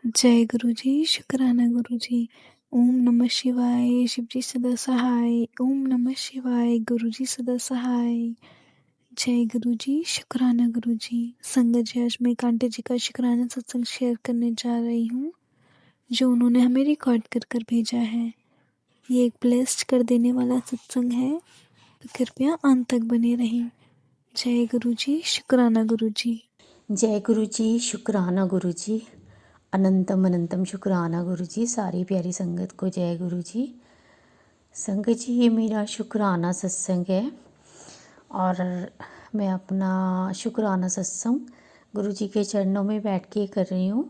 जय गुरु जी, शुक्राना गुरु जी। ओम नमः शिवाय, शिव जी सदा सहाय। ओम नमः शिवाय, गुरु जी सदा सहाय। जय गुरु जी, शुक्राना गुरु जी। संगत जी, आज मैं कांटे जी का शुक्राना सत्संग शेयर करने जा रही हूँ, जो उन्होंने हमें रिकॉर्ड कर कर भेजा है। ये एक ब्लेस्ड कर देने वाला सत्संग है, तो कृपया अंत तक बने रहें। जय गुरु जी, शुक्राना गुरु जी। जय गुरु जी, शुक्राना गुरु जी। अनंतम अनंतम शुक्राना गुरु जी। सारी प्यारी संगत को जय गुरु जी। संगत जी, ये मेरा शुक्राना सत्संग है और मैं अपना शुक्राना सत्संग गुरु जी के चरणों में बैठ के कर रही हूँ।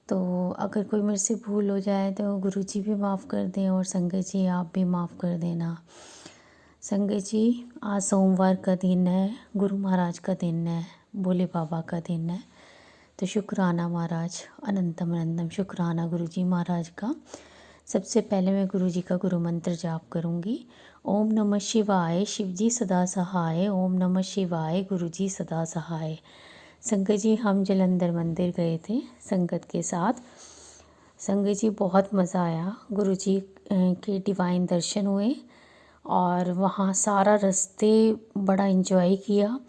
तो अगर कोई मेरे से भूल हो जाए तो गुरु जी भी माफ़ कर दें और संगत जी आप भी माफ़ कर देना। संगत जी, आज सोमवार का दिन है, गुरु महाराज का दिन है, भोले बाबा का दिन है। तो शुक्राना महाराज, अनंतम अनंतम शुक्राना गुरु जी महाराज का। सबसे पहले मैं गुरु जी का गुरु मंत्र जाप करूँगी। ओम नमः शिवाय, शिव जी सदा सहाय। ओम नमः शिवाय, गुरु जी सदा सहाय। संगत जी, हम जलंधर मंदिर गए थे संगत के साथ। संगत जी, बहुत मज़ा आया। गुरु जी के डिवाइन दर्शन हुए और वहाँ सारा रास्ते बड़ा इन्जॉय किया।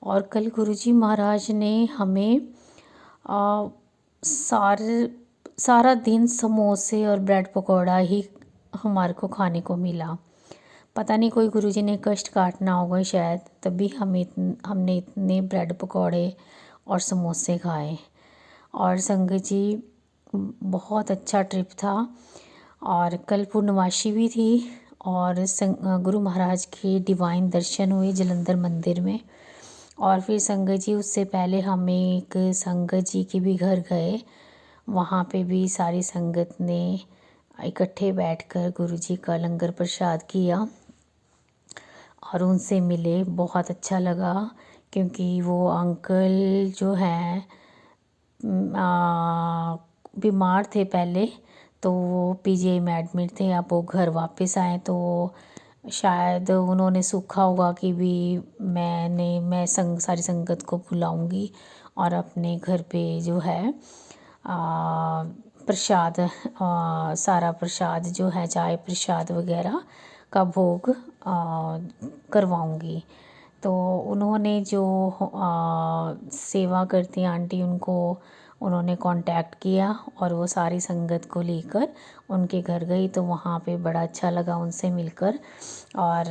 और कल गुरुजी महाराज ने हमें सारे सारा दिन समोसे और ब्रेड पकौड़ा ही हमारे को खाने को मिला। पता नहीं कोई गुरुजी ने कष्ट काटना होगा शायद, तभी हमने इतने ब्रेड पकौड़े और समोसे खाए। और संगत जी, बहुत अच्छा ट्रिप था। और कल पूर्णमासी भी थी और गुरु महाराज के डिवाइन दर्शन हुए जलंधर मंदिर में। और फिर संगत जी, उससे पहले हम एक संगत जी के भी घर गए। वहाँ पे भी सारी संगत ने इकट्ठे बैठकर गुरु जी का लंगर प्रसाद किया और उनसे मिले। बहुत अच्छा लगा क्योंकि वो अंकल जो हैं बीमार थे पहले, तो वो पीजीआई में एडमिट थे। अब वो घर वापस आए तो शायद उन्होंने सूखा होगा कि भी मैं सारी संगत को बुलाऊंगी और अपने घर पे जो है प्रसाद, सारा प्रसाद जो है चाय प्रसाद वगैरह का भोग करवाऊंगी। तो उन्होंने जो सेवा करती आंटी, उन्होंने कांटेक्ट किया और वो सारी संगत को लेकर उनके घर गई। तो वहाँ पे बड़ा अच्छा लगा उनसे मिलकर और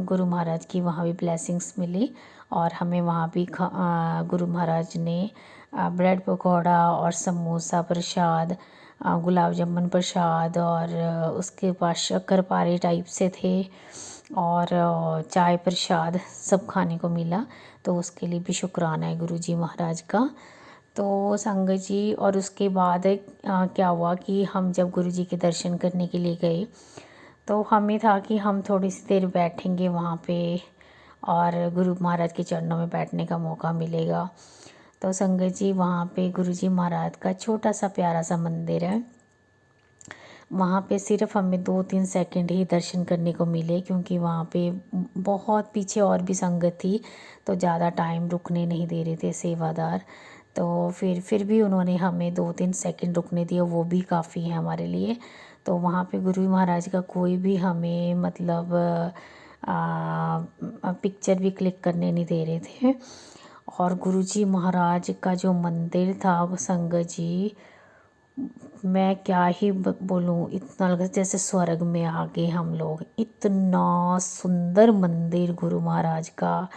गुरु महाराज की वहाँ भी ब्लेसिंग्स मिली। और हमें वहाँ भी गुरु महाराज ने ब्रेड पकौड़ा और समोसा प्रसाद, गुलाब जामुन प्रसाद और उसके पास शक्करपारे टाइप से थे और चाय प्रसाद सब खाने को मिला। तो उसके लिए भी शुक्राना है गुरु जी महाराज का। तो संगत जी, और उसके बाद क्या हुआ कि हम जब गुरु जी के दर्शन करने के लिए गए तो हमें था कि हम थोड़ी सी देर बैठेंगे वहाँ पे और गुरु महाराज के चरणों में बैठने का मौका मिलेगा। तो संगत जी, वहाँ पे गुरु जी महाराज का छोटा सा प्यारा सा मंदिर है। वहाँ पे सिर्फ हमें 2-3 सेकंड ही दर्शन करने को मिले क्योंकि वहाँ पे बहुत पीछे और भी संगत थी, तो ज़्यादा टाइम रुकने नहीं दे रहे थे सेवादार। तो फिर भी उन्होंने हमें 2-3 सेकंड रुकने दिया, वो भी काफ़ी है हमारे लिए। तो वहाँ पे गुरु महाराज का कोई भी हमें मतलब पिक्चर भी क्लिक करने नहीं दे रहे थे। और गुरु जी महाराज का जो मंदिर था संगत जी, मैं क्या ही बोलूँ, इतना लगा जैसे स्वर्ग में आ गए हम लोग। इतना सुंदर मंदिर गुरु महाराज का।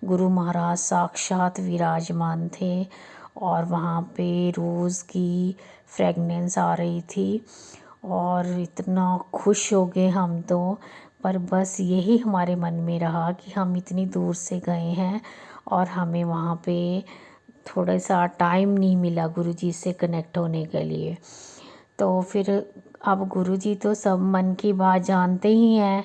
गुरु महाराज साक्षात विराजमान थे और वहाँ पे रोज़ की फ्रेगनेंस आ रही थी और इतना खुश हो गए हम तो। पर बस यही हमारे मन में रहा कि हम इतनी दूर से गए हैं और हमें वहाँ पे थोड़ा सा टाइम नहीं मिला गुरुजी से कनेक्ट होने के लिए। तो फिर अब गुरुजी तो सब मन की बात जानते ही हैं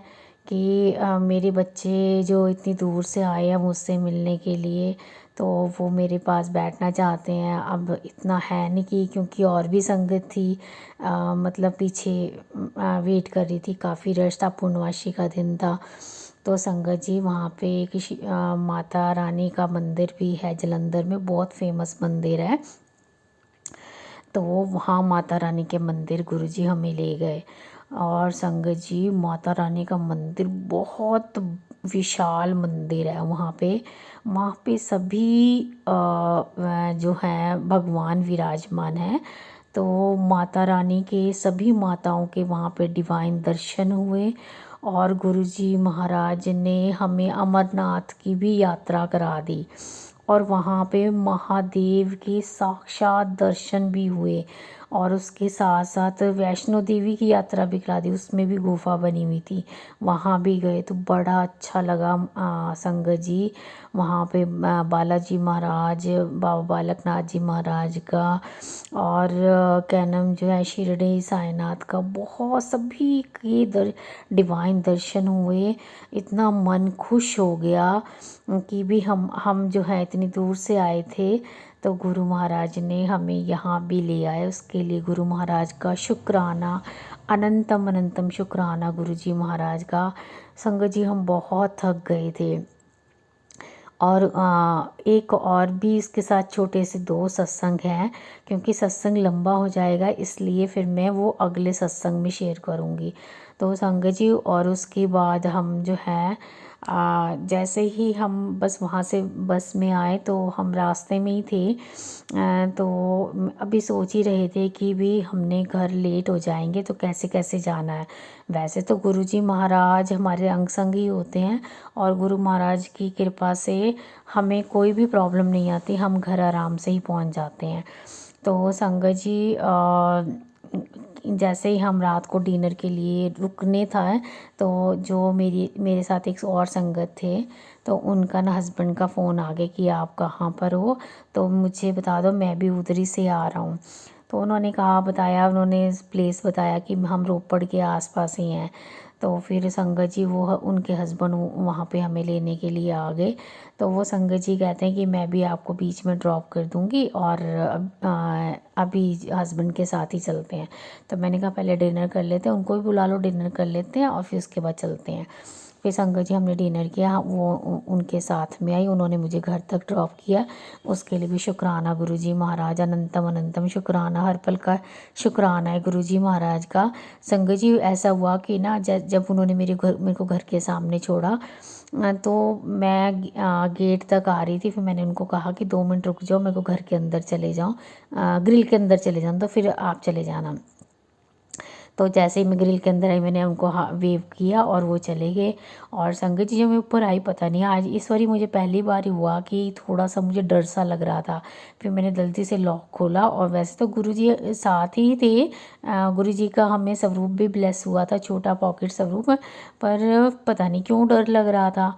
कि मेरे बच्चे जो इतनी दूर से आए हैं मुझसे मिलने के लिए, तो वो मेरे पास बैठना चाहते हैं। अब इतना है नहीं कि क्योंकि और भी संगत थी, मतलब पीछे वेट कर रही थी, काफ़ी रश था, पूर्णमासी का दिन था। तो संगत जी, वहाँ पे किसी माता रानी का मंदिर भी है जलंधर में, बहुत फेमस मंदिर है। तो वहाँ माता रानी के मंदिर गुरुजी हमें ले गए। और संगत जी, माता रानी का मंदिर बहुत विशाल मंदिर है। वहाँ पे सभी जो हैं भगवान विराजमान हैं। तो माता रानी के सभी माताओं के वहाँ पे डिवाइन दर्शन हुए। और गुरुजी महाराज ने हमें अमरनाथ की भी यात्रा करा दी। और वहाँ पे महादेव के साक्षात दर्शन भी हुए। और उसके साथ साथ वैष्णो देवी की यात्रा भी करा दी, उसमें भी गुफा बनी हुई थी, वहाँ भी गए तो बड़ा अच्छा लगा। संगत जी, वहाँ पे बालाजी महाराज, बाबा बालकनाथ जी महाराज का, और क्या नाम जो है शिरडी साईनाथ का, बहुत सभी के डिवाइन दर्शन हुए। इतना मन खुश हो गया कि भी हम जो है इतनी दूर से आए थे, तो गुरु महाराज ने हमें यहाँ भी ले आए। उसके लिए गुरु महाराज का शुक्राना, अनंतम अनंतम शुक्राना गुरु जी महाराज का। संगत जी, हम बहुत थक गए थे। और एक और भी इसके साथ छोटे से 2 सत्संग हैं, क्योंकि सत्संग लंबा हो जाएगा, इसलिए फिर मैं वो अगले सत्संग में शेयर करूँगी। तो संगत जी, और उसके बाद हम जो है जैसे ही हम बस वहाँ से बस में आए तो हम रास्ते में ही थे। तो अभी सोच ही रहे थे कि भी हमने घर लेट हो जाएंगे तो कैसे कैसे जाना है। वैसे तो गुरुजी महाराज हमारे अंग संग ही होते हैं, और गुरु महाराज की कृपा से हमें कोई भी प्रॉब्लम नहीं आती, हम घर आराम से ही पहुंच जाते हैं। तो संगत जी, जैसे ही हम रात को डिनर के लिए रुकने था, तो जो मेरे साथ एक और संगत थे, तो उनका ना हस्बैंड का फ़ोन आ गया कि आप कहाँ पर हो, तो मुझे बता दो, मैं भी उधर ही से आ रहा हूँ। तो उन्होंने कहा, बताया, उन्होंने प्लेस बताया कि हम रोपड़ के आसपास ही हैं। तो फिर संगत जी, वो उनके हस्बैंड वहाँ पे हमें लेने के लिए आ गए। तो वो संगत जी कहते हैं कि मैं भी आपको बीच में ड्रॉप कर दूँगी, और अभी हस्बैंड के साथ ही चलते हैं। तो मैंने कहा पहले डिनर कर लेते हैं, उनको भी बुला लो, डिनर कर लेते हैं और फिर उसके बाद चलते हैं। फिर संगत जी, हमने डिनर किया, वो उनके साथ में आई, उन्होंने मुझे घर तक ड्रॉप किया। उसके लिए भी शुक्राना गुरुजी महाराज, अनंतम अनंतम शुक्राना, हर पल का शुक्राना है गुरुजी महाराज का। संगत जी, ऐसा हुआ कि ना जब उन्होंने मेरे को घर के सामने छोड़ा, तो मैं गेट तक आ रही थी। फिर मैंने उनको कहा कि 2 मिनट रुक जाओ, मेरे को घर के अंदर चले जाओ, ग्रिल के अंदर चले जाऊँ, तो फिर आप चले जाना। तो जैसे ही मैं ग्रिल के अंदर आई, मैंने उनको वेव किया और वो चले गए। और संगत जी, जब मैं ऊपर आई, पता नहीं आज इस बारी मुझे पहली बार ही हुआ कि थोड़ा सा मुझे डर सा लग रहा था। फिर मैंने जल्दी से लॉक खोला, और वैसे तो गुरुजी साथ ही थे। गुरुजी का हमें स्वरूप भी ब्लेस हुआ था, छोटा पॉकेट स्वरूप, पर पता नहीं क्यों डर लग रहा था।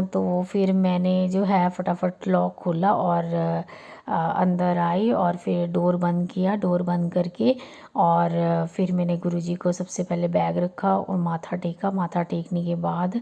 तो फिर मैंने जो है फटाफट लॉक खोला और अंदर आई, और फिर डोर बंद किया। डोर बंद करके और फिर मैंने गुरुजी को सबसे पहले बैग रखा और माथा टेका। माथा टेकने के बाद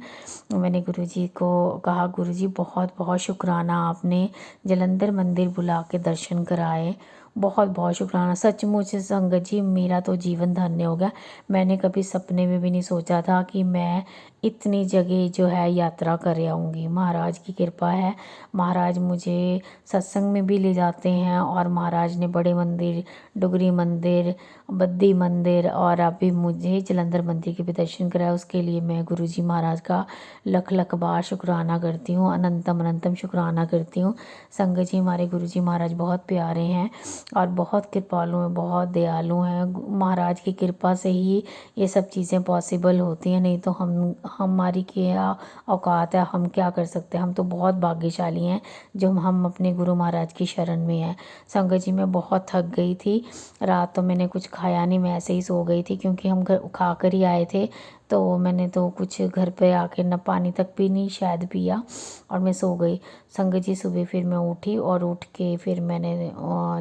मैंने गुरुजी को कहा, गुरुजी बहुत बहुत शुक्राना, आपने जलंधर मंदिर बुला के दर्शन कराए, बहुत बहुत शुक्राना। सचमुच संगत जी, मेरा तो जीवन धन्य हो गया। मैंने कभी सपने में भी नहीं सोचा था कि मैं इतनी जगह जो है यात्रा कर आऊँगी। महाराज की कृपा है। महाराज मुझे सत्संग में भी ले जाते हैं, और महाराज ने बड़े मंदिर, डुगरी मंदिर, बद्दी मंदिर, और अभी मुझे जलंधर मंदिर के भी दर्शन कराया। उसके लिए मैं गुरुजी महाराज का लख लख बार शुक्राना करती हूँ, अनंतम अनंतम शुक्राना करती हूँ। संगत जी, हमारे गुरुजी महाराज बहुत प्यारे हैं और बहुत कृपालु हैं, बहुत दयालु हैं। महाराज की कृपा से ही ये सब चीज़ें पॉसिबल होती हैं, नहीं तो हमारी क्या औकात है, हम क्या कर सकते हैं। हम तो बहुत भाग्यशाली हैं जो हम अपने गुरु महाराज की शरण में हैं। संगत जी, मैं बहुत थक गई थी। रात तो मैंने कुछ खाया नहीं, मैं ऐसे ही सो गई थी, क्योंकि हम घर खा कर ही आए थे। तो मैंने तो कुछ घर पे आके न पानी तक भी नहीं शायद पिया, और मैं सो गई। संगत जी, सुबह फिर मैं उठी, और उठ के फिर मैंने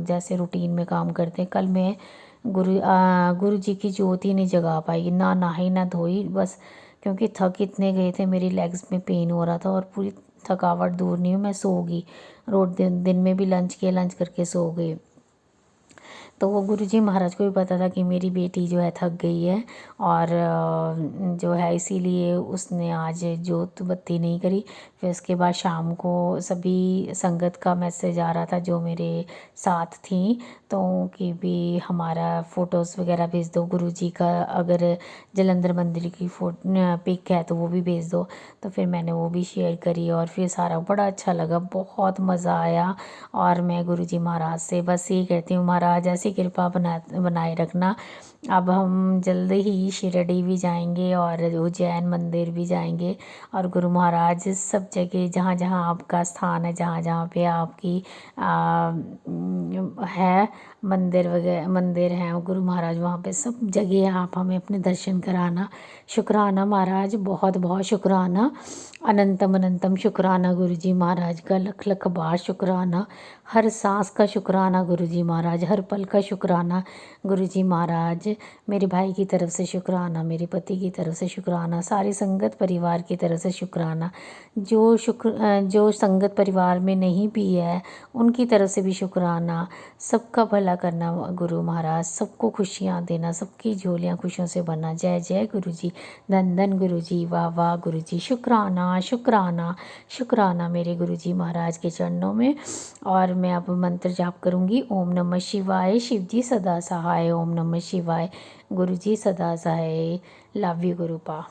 जैसे रूटीन में काम करते हैं, कल मैं गुरु जी की ज्योति नहीं जगा पाई, ना नहाई ना धोई, बस क्योंकि थक इतने गए थे, मेरी लेग्स में पेन हो रहा था, और पूरी थकावट दूर नहीं हुई, मैं सो गई। दिन में भी लंच किया, लंच करके सो गई। तो वो गुरुजी महाराज को भी पता था कि मेरी बेटी जो है थक गई है और जो है इसीलिए उसने आज जोत बत्ती नहीं करी। फिर उसके बाद शाम को सभी संगत का मैसेज आ रहा था जो मेरे साथ थी, तो कि भी हमारा फ़ोटोज़ वगैरह भेज दो गुरुजी का, अगर जलंधर मंदिर की पिक है तो वो भी भेज दो। तो फिर मैंने वो भी शेयर करी और फिर सारा बड़ा अच्छा लगा, बहुत मज़ा आया। और मैं गुरुजी महाराज से बस यही कहती हूँ, महाराज ऐसी कृपा बनाए रखना। अब हम जल्द ही शिरडी भी जाएंगे और उज्जैन मंदिर भी जाएंगे, और गुरु महाराज सब जगह जहाँ जहाँ आपका स्थान है, जहाँ जहाँ पे आपकी है मंदिर वगैरह, मंदिर हैं गुरु महाराज, वहाँ पे सब जगह आप हमें अपने दर्शन कराना। शुक्राना महाराज, बहुत बहुत शुक्राना, अनंतम अनंतम शुक्राना गुरुजी महाराज का, लख लख बार शुक्राना, हर सांस का शुक्राना गुरुजी महाराज, हर पल का शुक्राना गुरुजी महाराज। मेरे भाई की तरफ से शुक्राना, मेरे पति की तरफ से शुक्राना, सारी संगत परिवार की तरफ से शुक्राना, जो संगत परिवार में नहीं भी है उनकी तरफ से भी शुक्राना। सबका भला करना गुरु महाराज, सबको खुशियाँ देना, सबकी झोलियाँ खुशियों से भरना। जय जय गुरुजी, धन धन गुरुजी, वाह वाह गुरुजी, शुक्राना शुक्राना शुक्राना मेरे गुरुजी महाराज के चरणों में। और मैं अब मंत्र जाप करूँगी, ओम नमः शिवाय, शिवजी सदा सहाय, ओम नमः शिवाय, गुरुजी सदा सहाय। Love you गुरुपा।